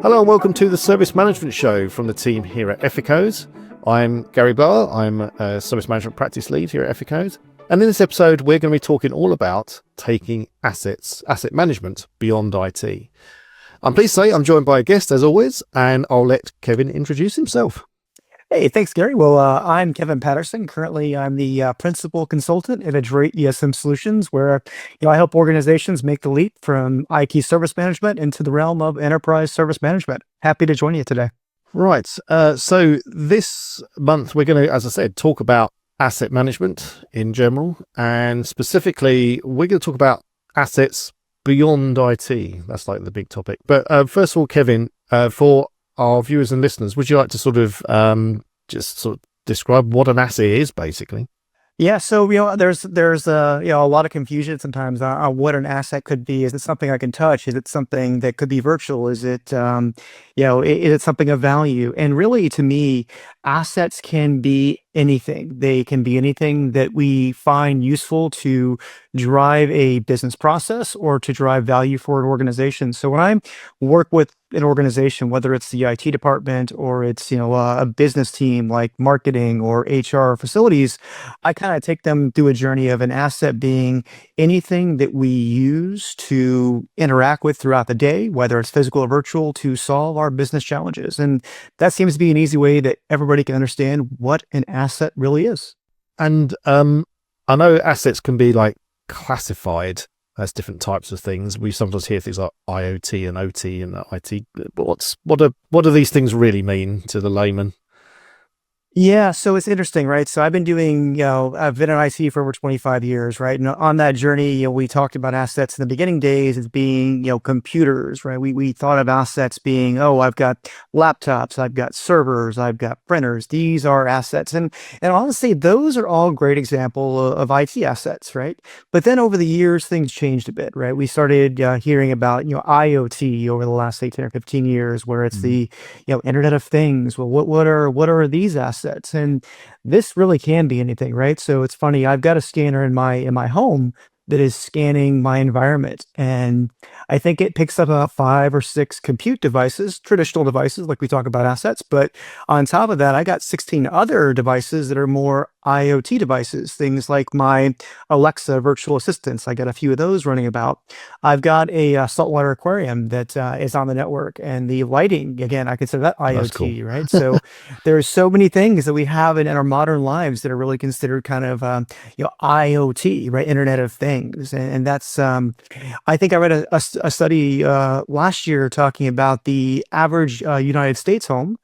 Hello and welcome to the Service Management Show from the team here at Efficos. I'm Gary Blower. I'm a Service Management Practice Lead here at Efficos. And in this episode, we're going to be talking all about taking asset management beyond IT. I'm pleased to say I'm joined by a guest as always, and I'll let Kevin introduce himself. Hey, thanks, Gary. Well, I'm Kevin Patterson. Currently, I'm the principal consultant at Adroit ESM Solutions, where I help organizations make the leap from IT service management into the realm of enterprise service management. Happy to join you today. Right. So this month, we're going to, as I said, talk about asset management in general, and specifically, we're going to talk about assets beyond IT. That's like the big topic. But first of all, Kevin, for our viewers and listeners, would you like to sort of describe what an asset is, basically? Yeah, so there's a lot of confusion sometimes on what an asset could be. Is it something I can touch? Is it something that could be virtual? Is it is it something of value? And really, to me, assets can be anything. They can be anything that we find useful to drive a business process or to drive value for an organization. So when I work with an organization, whether it's the IT department or it's a business team like marketing or HR or facilities, I kind of take them through a journey of an asset being anything that we use to interact with throughout the day, whether it's physical or virtual, to solve our business challenges. And that seems to be an easy way that everybody can understand what an asset really is. And I know assets can be like classified as different types of things. We sometimes hear things like IoT and OT and IT. But what do these things really mean to the layman? Yeah, so it's interesting, right? So I've been I've been in IT for over 25 years, right? And on that journey, we talked about assets in the beginning days as being, computers, right? We thought of assets being, I've got laptops, I've got servers, I've got printers. These are assets. And honestly, those are all great example of IT assets, right? But then over the years, things changed a bit, right? We started hearing about, IoT over the last, say, 10 or 15 years, where it's the, Internet of Things. Well, what are these assets? And this really can be anything, right? So it's funny, I've got a scanner in my home that is scanning my environment, and I think it picks up about 5 or 6 compute devices, traditional devices like we talk about assets, but on top of that, I got 16 other devices that are more IoT devices, things like my Alexa virtual assistants. I got a few of those running about. I've got a saltwater aquarium that is on the network, and the lighting, again, I consider that IoT, Cool. right? So there's so many things that we have in our modern lives that are really considered kind of IoT, right? Internet of Things, and that's I think I read a study last year talking about the average United States home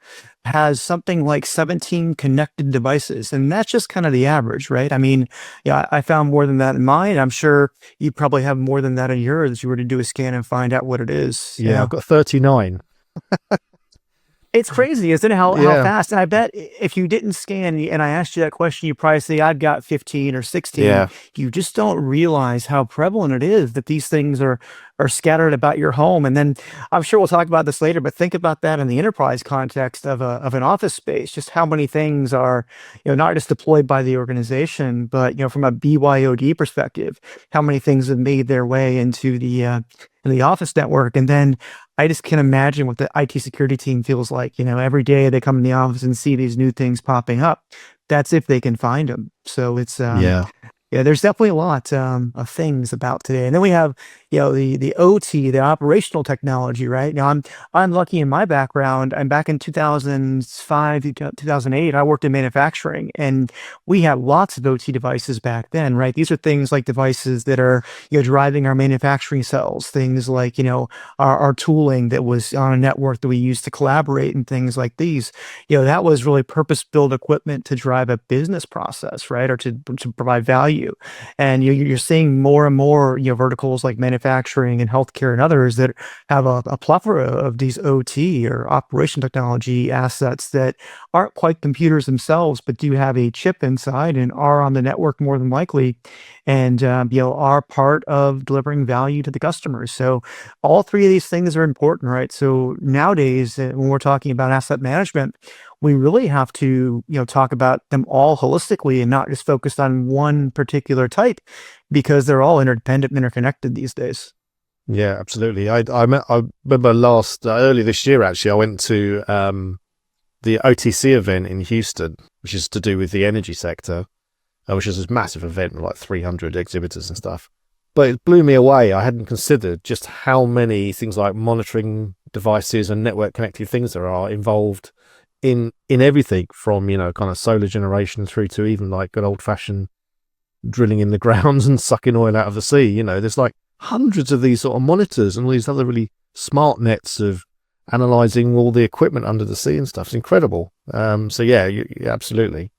has something like 17 connected devices. And that's just kind of the average, right? I mean, I found more than that in mine. I'm sure you probably have more than that in yours if you were to do a scan and find out what it is. Yeah, I've got 39. It's crazy, isn't it? How Yeah. fast? And I bet if you didn't scan and I asked you that question, you probably say, I've got 15 or 16. Yeah. You just don't realize how prevalent it is that these things are scattered about your home. And then I'm sure we'll talk about this later, but think about that in the enterprise context of an office space, just how many things are, not just deployed by the organization, but, from a BYOD perspective, how many things have made their way into the office network. And then I just can imagine what the IT security team feels like. Every day they come in the office and see these new things popping up. That's if they can find them. So it's there's definitely a lot of things about today. And then we have, the OT, the operational technology, right? Now I'm lucky in my background. I'm back in 2005, 2008. I worked in manufacturing, and we had lots of OT devices back then, right? These are things like devices that are, driving our manufacturing cells, things like, our tooling that was on a network that we used to collaborate and things like these. That was really purpose-built equipment to drive a business process, right? Or to provide value. And you're seeing more and more, verticals like manufacturing and healthcare and others that have a plethora of these OT or operation technology assets that aren't quite computers themselves, but do have a chip inside and are on the network more than likely, and are part of delivering value to the customers. So all three of these things are important, right? So nowadays, when we're talking about asset management, we really have to, talk about them all holistically and not just focused on one particular type, because they're all interdependent, interconnected these days. Yeah, absolutely. I remember last early this year actually. I went to the OTC event in Houston, which is to do with the energy sector, which is this massive event with like 300 exhibitors and stuff. But it blew me away. I hadn't considered just how many things like monitoring devices and network connected things there are involved in everything from, kind of solar generation through to even like good old fashioned drilling in the grounds and sucking oil out of the sea. There's like hundreds of these sort of monitors and all these other really smart nets of analyzing all the equipment under the sea and stuff. It's incredible. So yeah, absolutely.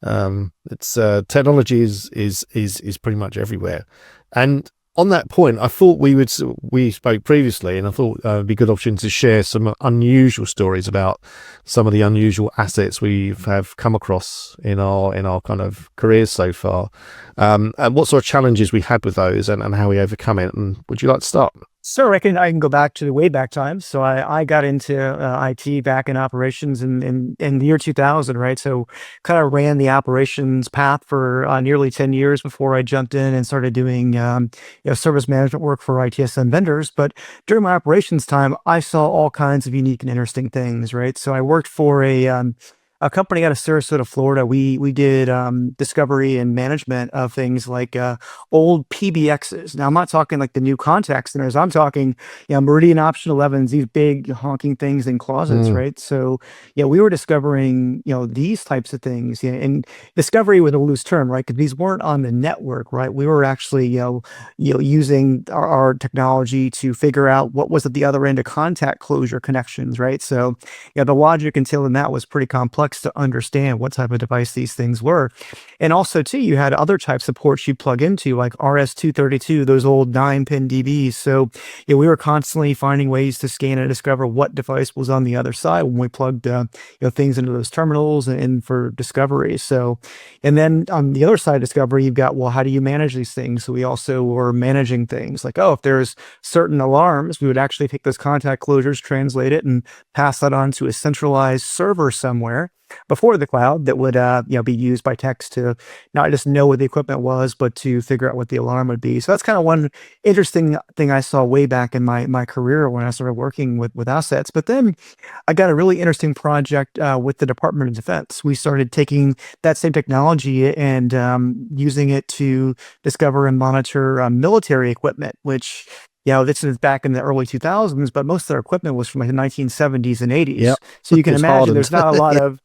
It's technology is pretty much everywhere. And on that point, I thought we spoke previously, and I thought it'd be a good opportunity to share some unusual stories about some of the unusual assets we have come across in our kind of careers so far, and what sort of challenges we had with those, and how we overcome it. And would you like to start? So I can go back to the way back times. So I got into IT back in operations in the year 2000, right? So kind of ran the operations path for nearly 10 years before I jumped in and started doing service management work for ITSM vendors. But during my operations time, I saw all kinds of unique and interesting things, right? So I worked for a company out of Sarasota, Florida. We did discovery and management of things like old PBXs. Now I'm not talking like the new contact centers. I'm talking, Meridian Option 11s, these big honking things in closets, Mm, right? So yeah, we were discovering, these types of things. Yeah, and discovery was a loose term, right? Because these weren't on the network, right? We were actually, using our technology to figure out what was at the other end of contact closure connections, right? So yeah, the logic until in that was pretty complex to understand what type of device these things were. And also, too, you had other types of ports you plug into, like RS-232, those old 9-pin DBs. So yeah, we were constantly finding ways to scan and discover what device was on the other side when we plugged things into those terminals and for discovery. So, and then on the other side of discovery, you've got, well, how do you manage these things? So we also were managing things like, oh, if there's certain alarms, we would actually take those contact closures, translate it, and pass that on to a centralized server somewhere before the cloud that would be used by techs to not just know what the equipment was, but to figure out what the alarm would be. So that's kind of one interesting thing I saw way back in my career when I started working with assets. But then I got a really interesting project with the Department of Defense. We started taking that same technology and using it to discover and monitor military equipment, which this is back in the early 2000s, but most of their equipment was from like the 1970s and yep. 80s. So you can It's imagine hardened. there's not a lot Yeah. of,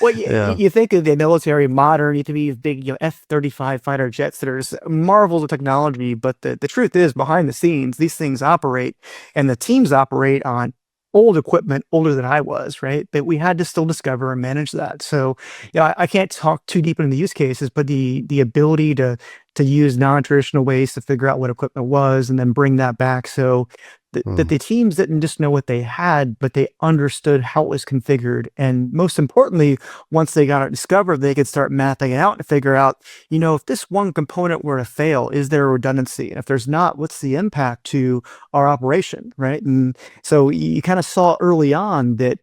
well, Yeah. you think of the military modern, you think of these big, F-35 fighter jets that are marvels of technology, but the truth is behind the scenes, these things operate and the teams operate on old equipment, older than I was, right? But we had to still discover and manage that. So, I can't talk too deep into the use cases, but the ability to use non-traditional ways to figure out what equipment was and then bring that back so that Mm. the teams didn't just know what they had, but they understood how it was configured. And most importantly, once they got it discovered, they could start mapping it out and figure out, if this one component were to fail, is there a redundancy? And if there's not, what's the impact to our operation, right? And so you kind of saw early on that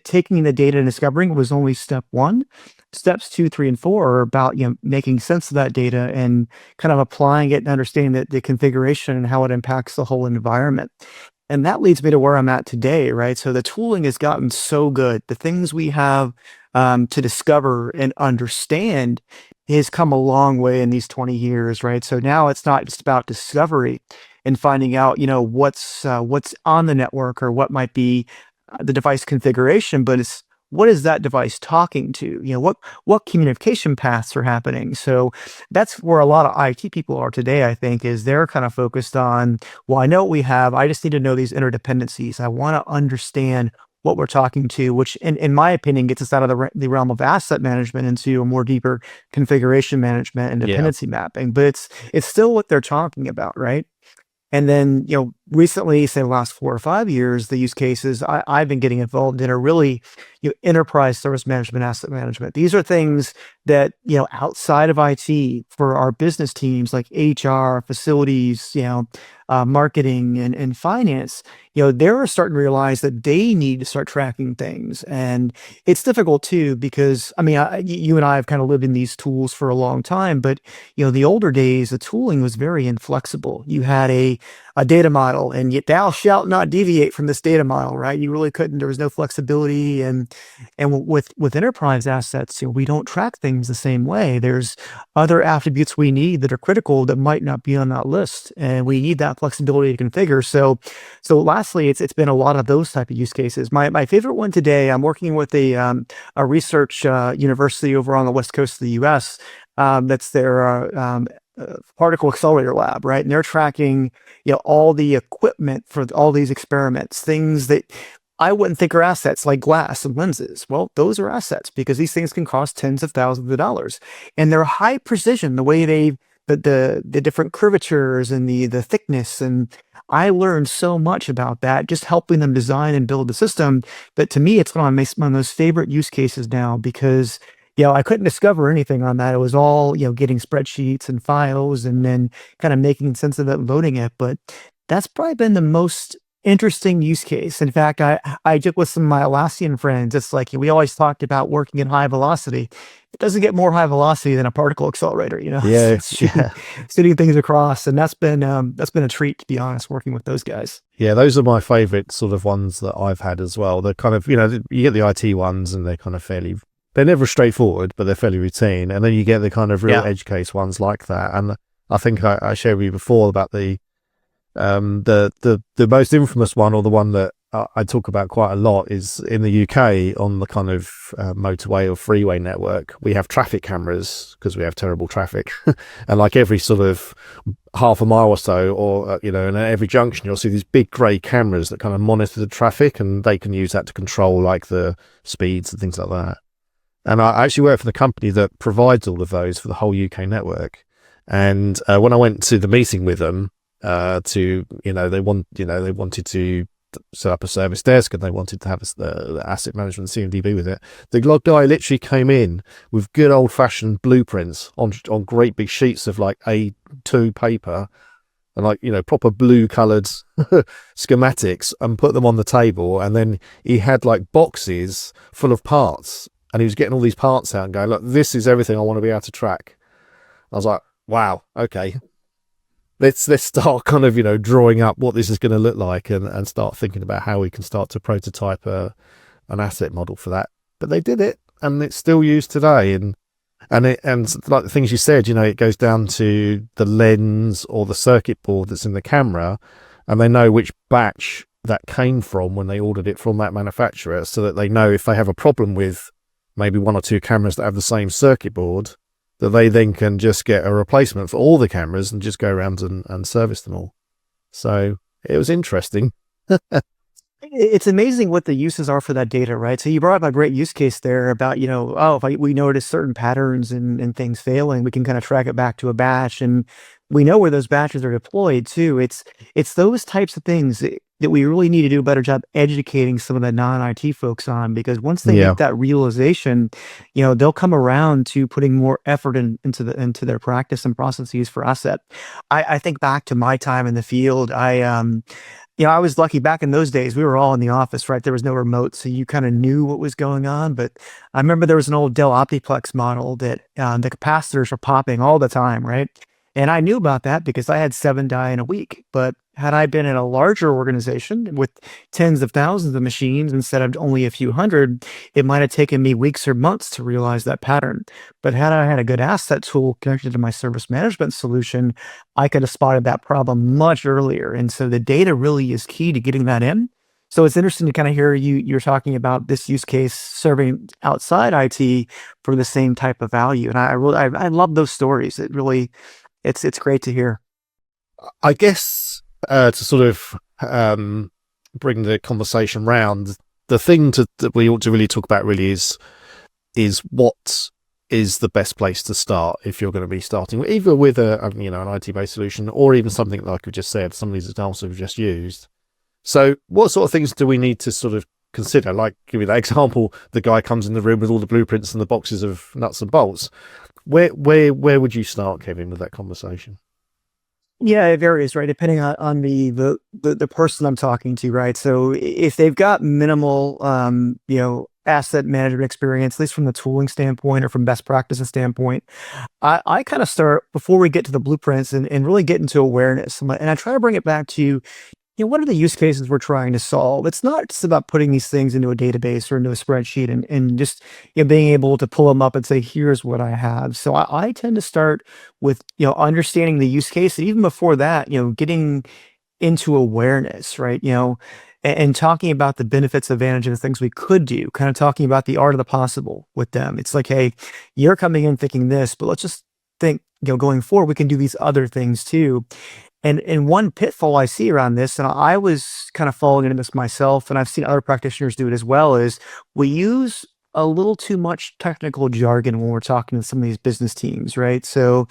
taking the data and discovering was only step one. Steps two, three, and four are about making sense of that data and kind of applying it and understanding the configuration and how it impacts the whole environment. And that leads me to where I'm at today, right? So the tooling has gotten so good. The things we have to discover and understand has come a long way in these 20 years, right? So now it's not just about discovery and finding out, what's on the network or what might be the device configuration, but it's what is that device talking to? What communication paths are happening? So that's where a lot of IT people are today, I think, is they're kind of focused on, well, I know what we have. I just need to know these interdependencies. I want to understand what we're talking to, which in my opinion gets us out of the realm of asset management into a more deeper configuration management and Yeah. dependency mapping. But it's still what they're talking about, right? And then, recently, say the last 4 or 5 years, the use cases I've been getting involved in are really, enterprise service management, asset management. These are things that, outside of IT for our business teams like HR, facilities, marketing and finance, they're starting to realize that they need to start tracking things. And it's difficult too, because I mean, you and I have kind of lived in these tools for a long time, but the older days, the tooling was very inflexible. You had a data model, and yet thou shalt not deviate from this data model, right? You really couldn't. There was no flexibility, and with enterprise assets, we don't track things the same way. There's other attributes we need that are critical that might not be on that list, and we need that flexibility to configure. So lastly, it's been a lot of those type of use cases. My favorite one today, I'm working with a research university over on the west coast of the U.S. That's their particle accelerator lab, right? And they're tracking, all the equipment for all these experiments, things that I wouldn't think are assets, like glass and lenses. Well, those are assets because these things can cost tens of thousands of dollars, and they're high precision. The way the different curvatures and the thickness, and I learned so much about that just helping them design and build the system. But to me, it's one of my most favorite use cases now, because I couldn't discover anything on that. It was all, getting spreadsheets and files and then kind of making sense of it, loading it. But that's probably been the most interesting use case. In fact, I joke with some of my Atlassian friends. It's like, we always talked about working in high velocity. It doesn't get more high velocity than a particle accelerator, Yeah, It's shooting things across. And that's been a treat, to be honest, working with those guys. yeah. Those are my favorite sort of ones that I've had as well. They're kind of, you get the IT ones, and they're kind of they're never straightforward, but they're fairly routine. And then you get the kind of real edge case ones like that. And I think I shared with you before about the most infamous one, or the one that I talk about quite a lot, is in the UK on the kind of motorway or freeway network. We have traffic cameras because we have terrible traffic, and like every sort of half a mile or so, or and at every junction, you'll see these big grey cameras that kind of monitor the traffic, and they can use that to control like the speeds and things like that. And I actually work for the company that provides all of those for the whole UK network. And when I went to the meeting with them, they wanted to set up a service desk, and they wanted to have the asset management CMDB with it. The guy literally came in with good old fashioned blueprints on great big sheets of like A2 paper, and like, proper blue colored schematics, and put them on the table. And then he had like boxes full of parts, and he was getting all these parts out and going, look, this is everything I want to be able to track. I was like, wow, okay. Let's start kind of, drawing up what this is going to look like, and start thinking about how we can start to prototype an asset model for that. But they did it, and it's still used today. And like the things you said, it goes down to the lens or the circuit board that's in the camera, and they know which batch that came from when they ordered it from that manufacturer, so that they know if they have a problem with maybe one or two cameras that have the same circuit board, that they then can just get a replacement for all the cameras and just go around and service them all. So it was interesting. It's amazing what the uses are for that data, right? So you brought up a great use case there about, if we notice certain patterns and things failing, we can kind of track it back to a batch, and we know where those batches are deployed too. It's those types of things that we really need to do a better job educating some of the non-IT folks on, because once they make that realization, they'll come around to putting more effort into their practice and processes for asset. I think back to my time in the field. I was lucky back in those days. We were all in the office, right? There was no remote, so you kind of knew what was going on. But I remember there was an old Dell Optiplex model that the capacitors were popping all the time, right? And I knew about that because I had 7 die in a week. But had I been in a larger organization with tens of thousands of machines instead of only a few hundred, it might have taken me weeks or months to realize that pattern. But had I had a good asset tool connected to my service management solution, I could have spotted that problem much earlier. And so the data really is key to getting that in. So it's interesting to kind of hear you're talking about this use case serving outside IT for the same type of value. And I love those stories. It's great to hear. I guess to sort of bring the conversation round, the thing that we ought to really talk about really is what is the best place to start if you're going to be starting either with an IT-based solution, or even something like we just said, some of these examples we've just used. So what sort of things do we need to sort of consider? Like, give me that example, the guy comes in the room with all the blueprints and the boxes of nuts and bolts. Where would you start, Kevin, with that conversation? Yeah, it varies, right? Depending on the person I'm talking to, right? So if they've got minimal, asset management experience, at least from the tooling standpoint or from best practices standpoint, I kind of start before we get to the blueprints and really get into awareness. And I try to bring it back to, what are the use cases we're trying to solve? It's not just about putting these things into a database or into a spreadsheet and just being able to pull them up and say, here's what I have. So I tend to start with, understanding the use case. And even before that, getting into awareness, right? And talking about the benefits, advantages, of things we could do, kind of talking about the art of the possible with them. It's like, hey, you're coming in thinking this, but let's just think, going forward, we can do these other things too. And one pitfall I see around this, and I was kind of falling into this myself, and I've seen other practitioners do it as well, is we use a little too much technical jargon when we're talking to some of these business teams, right? So,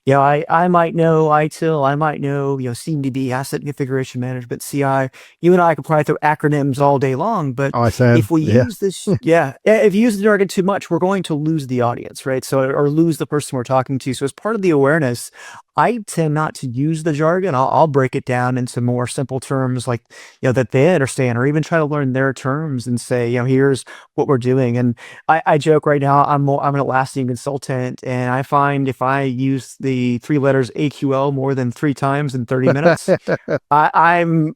I might know ITIL, I might know, CMDB, asset configuration management, CI. You and I could probably throw acronyms all day long, but I said, if we yeah. use this, if you use the jargon too much, we're going to lose the audience, right? So, or lose the person we're talking to. So, as part of the awareness, I tend not to use the jargon. I'll break it down into more simple terms, like, that they understand, or even try to learn their terms and say, here's what we're doing. And I joke right now, I'm an Atlassian consultant, and I find if I use the three letters AQL more than 3 times in 30 minutes, I'm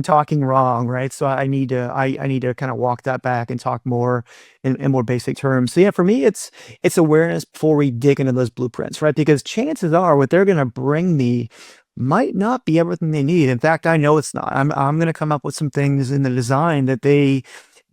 talking wrong, right? So I need to kind of walk that back and talk more in more basic terms. So yeah, for me, it's awareness before we dig into those blueprints, right? Because chances are what they're going to bring me might not be everything they need. In fact, I know it's not. I'm going to come up with some things in the design that they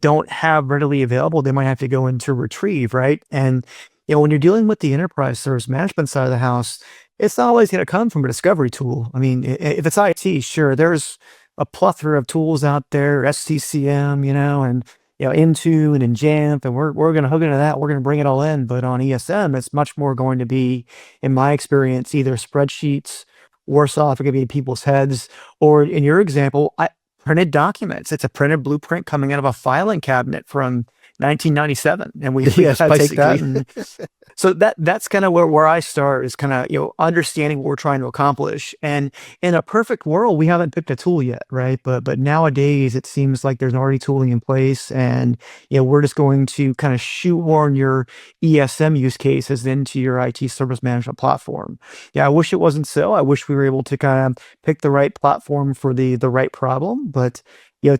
don't have readily available. They might have to go into retrieve, right? And when you're dealing with the enterprise service management side of the house, it's not always going to come from a discovery tool. I mean, if it's IT, sure, there's a plethora of tools out there, SCCM, and Intune and Jamf, and we're going to hook into that. We're going to bring it all in. But on ESM, it's much more going to be, in my experience, either spreadsheets or software going to be in people's heads, or in your example, printed documents. It's a printed blueprint coming out of a filing cabinet from 1997, and we Yes, got to take that. basically. And so that's kind of where I start, is kind of understanding what we're trying to accomplish. And in a perfect world, we haven't picked a tool yet, right? But nowadays it seems like there's already tooling in place, and we're just going to kind of shoehorn your ESM use cases into your IT service management platform. Yeah, I wish it wasn't so. I wish we were able to kind of pick the right platform for the right problem, but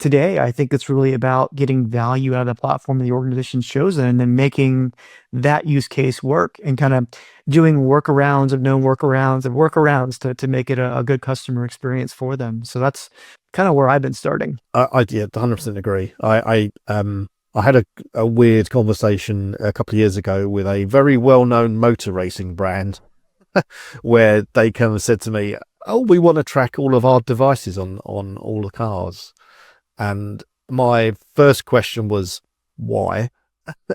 today I think it's really about getting value out of the platform the organization's chosen, and then making that use case work, and kind of doing workarounds of known workarounds of workarounds to make it a good customer experience for them. So that's kind of where I've been starting. I yeah, 100% agree. I had a weird conversation a couple of years ago with a very well-known motor racing brand where they kind of said to me, "Oh, we want to track all of our devices on all the cars." And my first question was, why?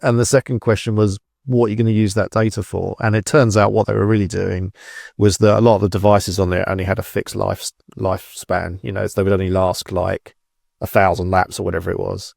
And the second question was, what are you going to use that data for? And it turns out what they were really doing was that a lot of the devices on there only had a fixed lifespan, so they would only last like 1,000 laps or whatever it was.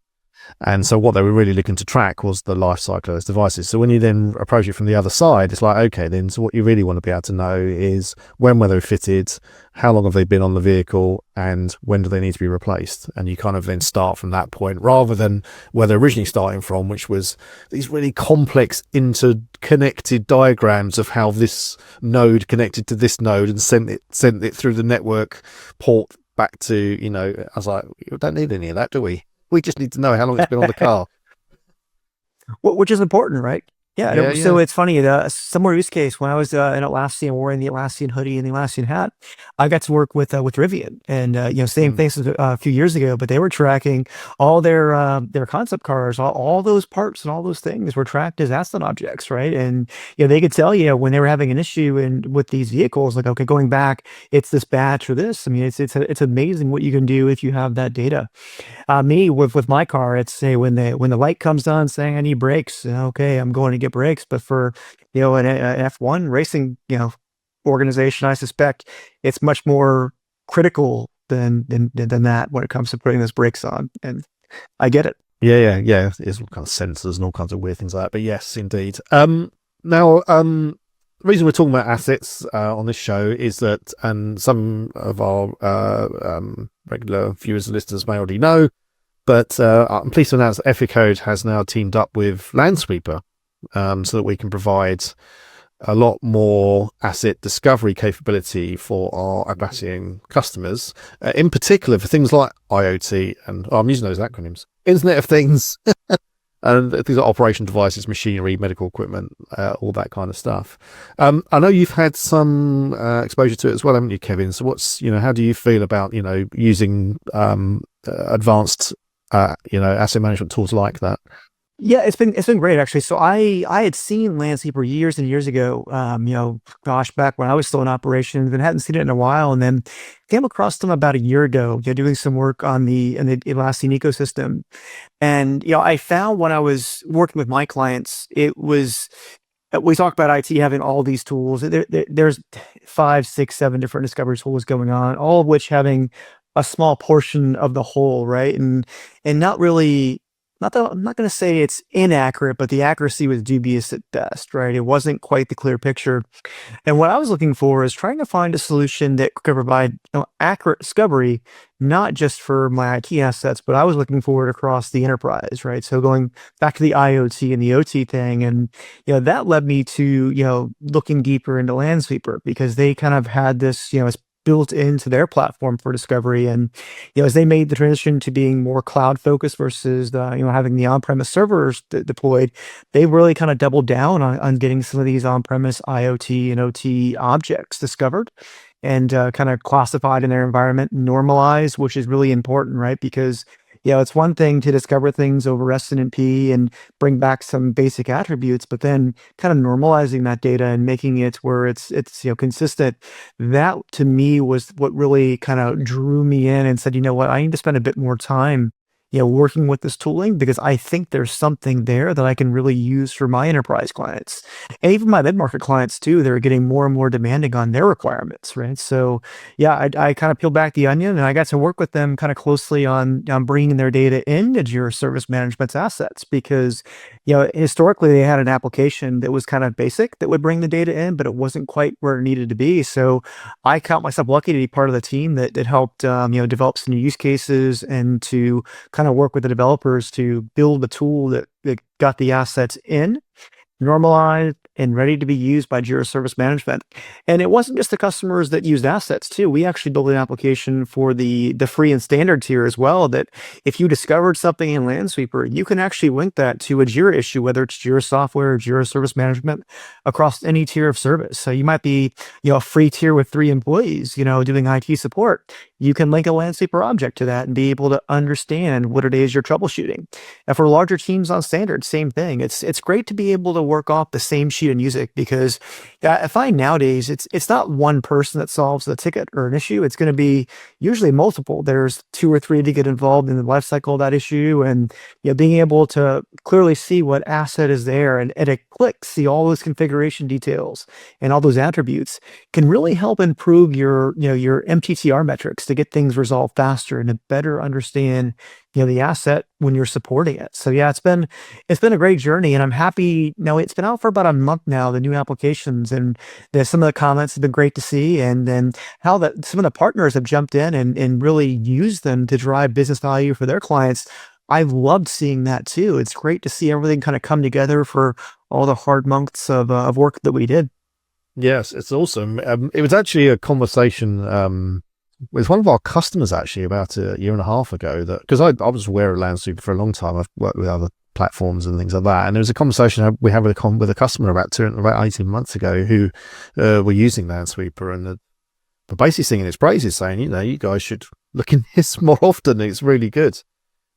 And so what they were really looking to track was the life cycle of those devices. So when you then approach it from the other side, it's like, okay, then so what you really want to be able to know is when were they fitted, how long have they been on the vehicle, and when do they need to be replaced? And you kind of then start from that point, rather than where they're originally starting from, which was these really complex interconnected diagrams of how this node connected to this node and sent it through the network port back to, I was like, we don't need any of that, do we? We just need to know how long it's been on the car. Which is important, right? Yeah. Yeah, So yeah. it's funny, a similar use case when I was in Atlassian, wearing the Atlassian hoodie and the Atlassian hat, I got to work with Rivian, and same Mm. thing as a few years ago, but they were tracking all their concept cars, all those parts and all those things were tracked as asset objects, right? And they could tell you when they were having an issue with these vehicles, like, okay, going back, it's this batch or this. I mean, it's amazing what you can do if you have that data. Me with my car, it's say when the light comes on saying I need brakes, okay, I'm going to get brakes. But for an F1 racing, organization, I suspect it's much more critical than that when it comes to putting those brakes on. And I get it. Yeah. There's all kinds of sensors and all kinds of weird things like that. But yes, indeed. Now, the reason we're talking about assets on this show is that, and some of our regular viewers and listeners may already know, but I'm pleased to announce that Ethicode has now teamed up with Lansweeper so that we can provide a lot more asset discovery capability for our Atlassian customers, in particular for things like IoT and I'm using those acronyms, Internet of Things, and things like operation devices, machinery, medical equipment, all that kind of stuff. I know you've had some exposure to it as well, haven't you, Kevin? So how do you feel about, using advanced, asset management tools like that? Yeah, it's been great actually. So I had seen Lansweeper years and years ago, gosh, back when I was still in operations and hadn't seen it in a while, and then came across them about a year ago, doing some work in the Atlassian ecosystem. And I found when I was working with my clients, it was we talk about IT having all these tools. There's 5, 6, 7 different discovery tools going on, all of which having a small portion of the whole, right? And not really, not that I'm not going to say it's inaccurate, but the accuracy was dubious at best, right? It wasn't quite the clear picture. And what I was looking for is trying to find a solution that could provide accurate discovery, not just for my IT assets, but I was looking for it across the enterprise, right? So going back to the IoT and the OT thing, and that led me to looking deeper into Lansweeper because they kind of had this as built into their platform for discovery. And as they made the transition to being more cloud focused versus having the on-premise servers deployed, they really kind of doubled down on getting some of these on-premise IoT and OT objects discovered and kind of classified in their environment, normalized, which is really important, right? Because it's one thing to discover things over SNMP and bring back some basic attributes, but then kind of normalizing that data and making it where it's consistent. That to me was what really kind of drew me in and said, what, I need to spend a bit more time working with this tooling because I think there's something there that I can really use for my enterprise clients and even my mid-market clients too. They're getting more and more demanding on their requirements, right? So yeah, I kind of peeled back the onion and I got to work with them kind of closely on bringing their data into Jira Service Management's assets because historically they had an application that was kind of basic that would bring the data in, but it wasn't quite where it needed to be. So I count myself lucky to be part of the team that helped develop some new use cases and to kind of work with the developers to build a tool that got the assets in, normalized, and ready to be used by Jira Service Management. And it wasn't just the customers that used assets too. We actually built an application for the free and standard tier as well, that if you discovered something in Lansweeper, you can actually link that to a Jira issue, whether it's Jira Software or Jira Service Management across any tier of service. So you might be, a free tier with 3 employees, doing IT support. You can link a Lansweeper object to that and be able to understand what it is you're troubleshooting. And for larger teams on standard, same thing. It's great to be able to work off the same sheet of music because I find nowadays it's not one person that solves the ticket or an issue. It's going to be usually multiple. There's 2 or 3 to get involved in the life cycle of that issue, and being able to clearly see what asset is there and at a click see all those configuration details and all those attributes can really help improve your MTTR metrics to get things resolved faster and to better understand the asset when you're supporting it. So yeah, it's been a great journey, and I'm happy. Now it's been out for about a month now, the new applications, and some of the comments have been great to see, and then how that some of the partners have jumped in and really used them to drive business value for their clients. I've loved seeing that too. It's great to see everything kind of come together for all the hard months of work that we did. Yes, it's awesome. It was actually a conversation with one of our customers actually about a year and a half ago, that because I was aware of Lansweeper for a long time. I've worked with other platforms and things like that, and there was a conversation we had with a customer about 18 months ago who were using Lansweeper and were basically singing its praises, saying, you guys should look in this more often. It's really good.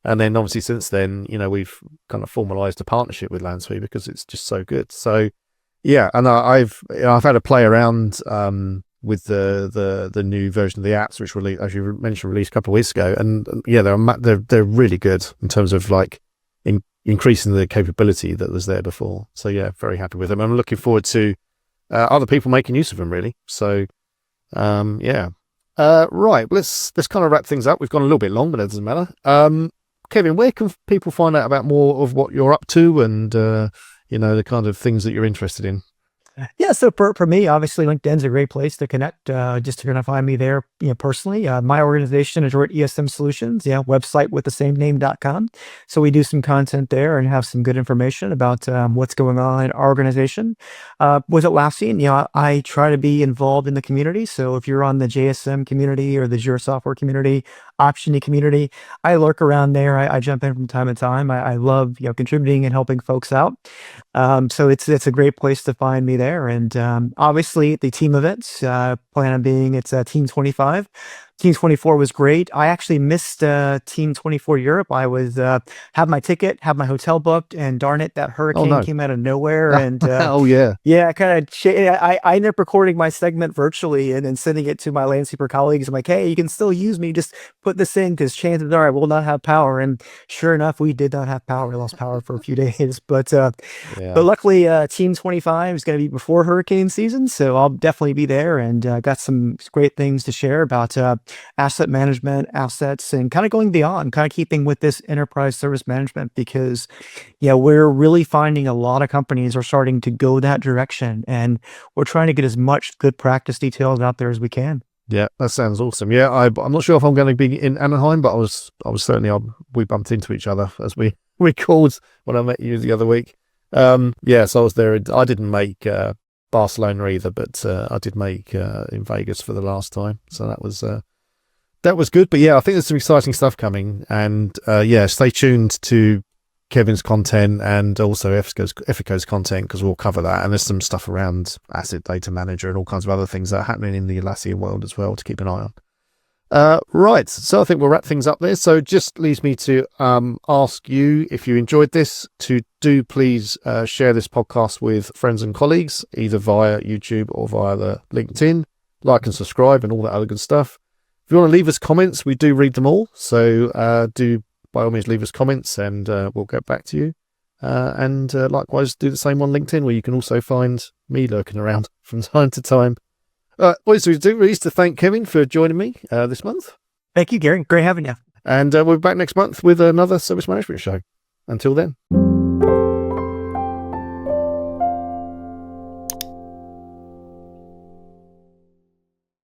And then obviously since then, we've kind of formalized a partnership with Lansweeper because it's just so good. So yeah, and I've had a play around with the new version of the apps, which released, as you mentioned, released a couple of weeks ago, and yeah, they're really good in terms of like increasing the capability that was there before. So yeah, very happy with them. I'm looking forward to other people making use of them, really. So yeah. Right, let's kind of wrap things up. We've gone a little bit long, but it doesn't matter. Kevin, where can people find out about more of what you're up to and the kind of things that you're interested in? Yeah, so for me, obviously, LinkedIn's a great place to connect. Just you're gonna find me there, personally. My organization, Adroit ESM Solutions, website with the same name.com. So we do some content there and have some good information about what's going on in our organization. With Atlassian, I try to be involved in the community. So if you're on the JSM community or the Jira software community, Optiony community, I lurk around there. I jump in from time to time. I love contributing and helping folks out. So it's a great place to find me there. And obviously the team events, plan on being it's Team 25. Team 24 was great. I actually missed Team 24 Europe. I was have my ticket, have my hotel booked, and darn it, that hurricane came out of nowhere. And oh yeah, I kind of I ended up recording my segment virtually and then sending it to my Lansweeper colleagues. I'm like, hey, you can still use me. Just put this in because chances are I will not have power. And sure enough, we did not have power. We lost power for a few days. But luckily, Team 25 is going to be before hurricane season, so I'll definitely be there and got some great things to share about asset management, assets, and kind of going beyond, kind of keeping with this enterprise service management because, we're really finding a lot of companies are starting to go that direction, and we're trying to get as much good practice details out there as we can. Yeah, that sounds awesome. Yeah, I'm not sure if I'm going to be in Anaheim, but I was certainly we bumped into each other as we called when I met you the other week. So I was there. I didn't make Barcelona either, but I did make in Vegas for the last time. So that was good. But yeah, I think there's some exciting stuff coming, and stay tuned to Kevin's content and also Effico's content because we'll cover that. And there's some stuff around Asset Data Manager and all kinds of other things that are happening in the Atlassian world as well to keep an eye on. Right, so I think we'll wrap things up there. So just leaves me to ask you, if you enjoyed this, to do please share this podcast with friends and colleagues, either via YouTube or via the LinkedIn. Like and subscribe and all that other good stuff. If you want to leave us comments, we do read them all. So do by all means leave us comments and we'll get back to you. And likewise do the same on LinkedIn, where you can also find me lurking around from time to time. Also, we do release to thank Kevin for joining me this month. Thank you, Gary. Great having you. And we'll be back next month with another service management show. Until then.